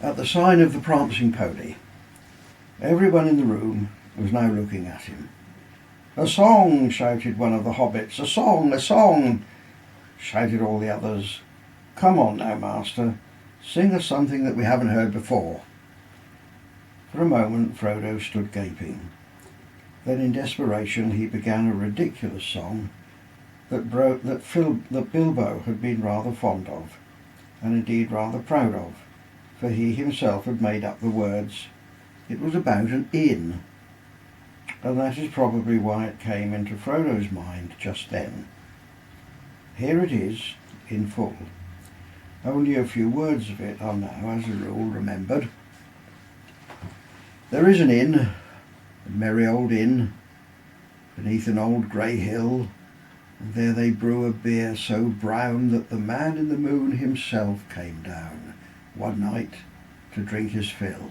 At the sign of the Prancing Pony, everyone in the room was now looking at him. "A song!" shouted one of the hobbits. "A song! A song!" shouted all the others. "Come on now, master, sing us something that we haven't heard before." For a moment Frodo stood gaping. Then in desperation he began a ridiculous song that Bilbo had been rather fond of, and indeed rather proud of, for he himself had made up the words. It was about an inn, and that is probably why it came into Frodo's mind just then. Here it is in full. Only a few words of it are now, as a rule, remembered. There is an inn, a merry old inn, beneath an old grey hill, and there they brew a beer so brown that the man in the moon himself came down one night to drink his fill.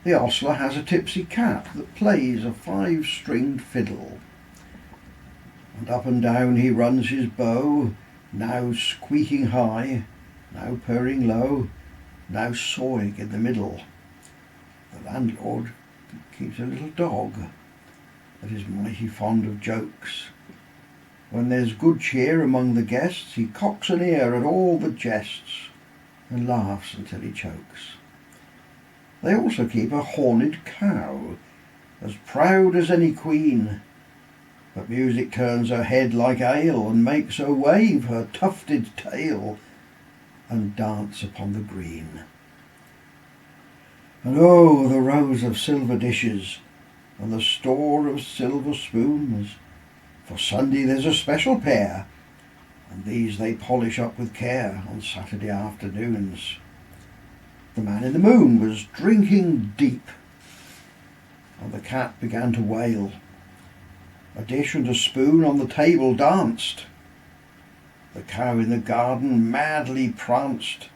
The ostler has a tipsy cat that plays a 5-stringed fiddle, and up and down he runs his bow, now squeaking high, now purring low, now sawing in the middle. The landlord keeps a little dog that is mighty fond of jokes. When there's good cheer among the guests, he cocks an ear at all the jests and laughs until he chokes. They also keep a horned cow, as proud as any queen, but music turns her head like ale, and makes her wave her tufted tail and dance upon the green. And oh, the rows of silver dishes and the store of silver spoons. For Sunday there's a special pair, and these they polish up with care on Saturday afternoons. The man in the moon was drinking deep, and the cat began to wail. A dish and a spoon on the table danced. The cow in the garden madly pranced,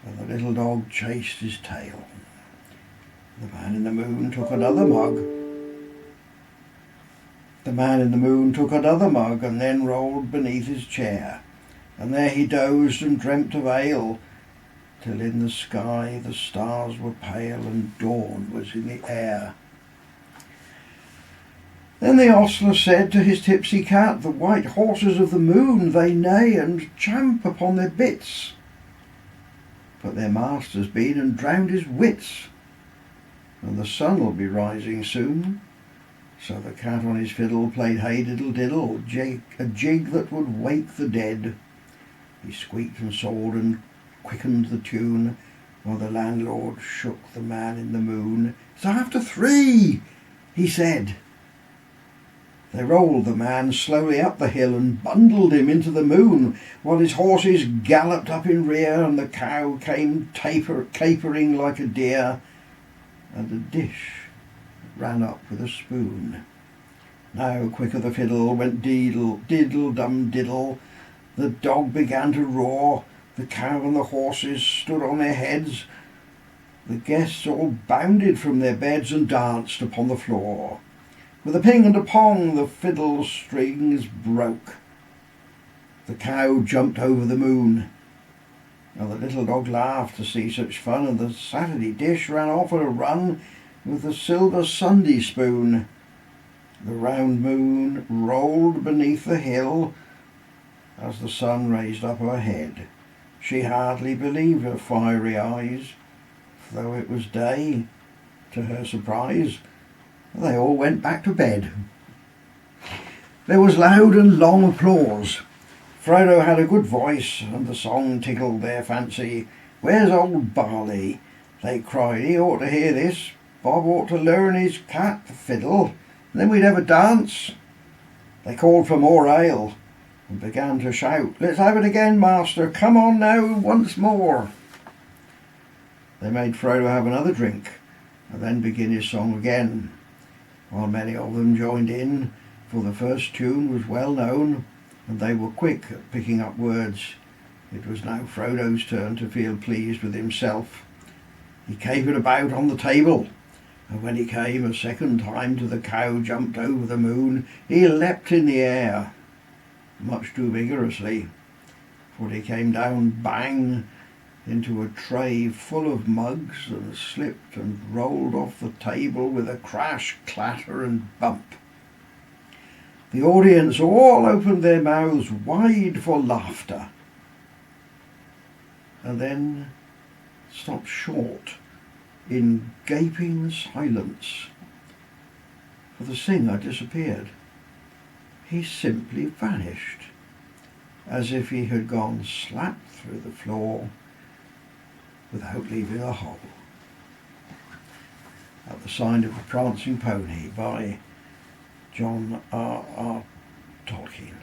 and the little dog chased his tail. The man in the moon took another mug. The man in the moon took another mug and then rolled beneath his chair, and there he dozed and dreamt of ale, till in the sky the stars were pale and dawn was in the air. Then the ostler said to his tipsy cat, "The white horses of the moon, they neigh and champ upon their bits, but their master's been and drowned his wits, and the sun'll be rising soon." So the cat on his fiddle played hey diddle diddle, a jig that would wake the dead. He squeaked and sawed and quickened the tune, while the landlord shook the man in the moon. "It's after 3, he said. They rolled the man slowly up the hill and bundled him into the moon, while his horses galloped up in rear, and the cow came capering like a deer, and a dish ran up with a spoon. Now quicker the fiddle went diddle, diddle dum diddle. The dog began to roar, the cow and the horses stood on their heads. The guests all bounded from their beds and danced upon the floor. With a ping and a pong the fiddle strings broke. The cow jumped over the moon, and the little dog laughed to see such fun, and the Saturday dish ran off at a run with the silver Sunday spoon. The round moon rolled beneath the hill as the sun raised up her head. She hardly believed her fiery eyes, for though it was day, to her surprise, they all went back to bed. There was loud and long applause. Frodo had a good voice, and the song tickled their fancy. "Where's old Barley?" they cried. "He ought to hear this. Bob ought to learn his cat to fiddle, and then we'd have a dance." They called for more ale and began to shout, "Let's have it again, master. Come on now, once more." They made Frodo have another drink and then begin his song again, while many of them joined in, for the first tune was well known, and they were quick at picking up words. It was now Frodo's turn to feel pleased with himself. He capered about on the table, and when he came a second time to the cow jumped over the moon, he leapt in the air, much too vigorously, for he came down bang into a tray full of mugs and slipped and rolled off the table with a crash, clatter and bump. The audience all opened their mouths wide for laughter and then stopped short in gaping silence, for the singer disappeared. He simply vanished, as if he had gone slap through the floor without leaving a hole. At the Sign of the Prancing Pony by John R. Tolkien.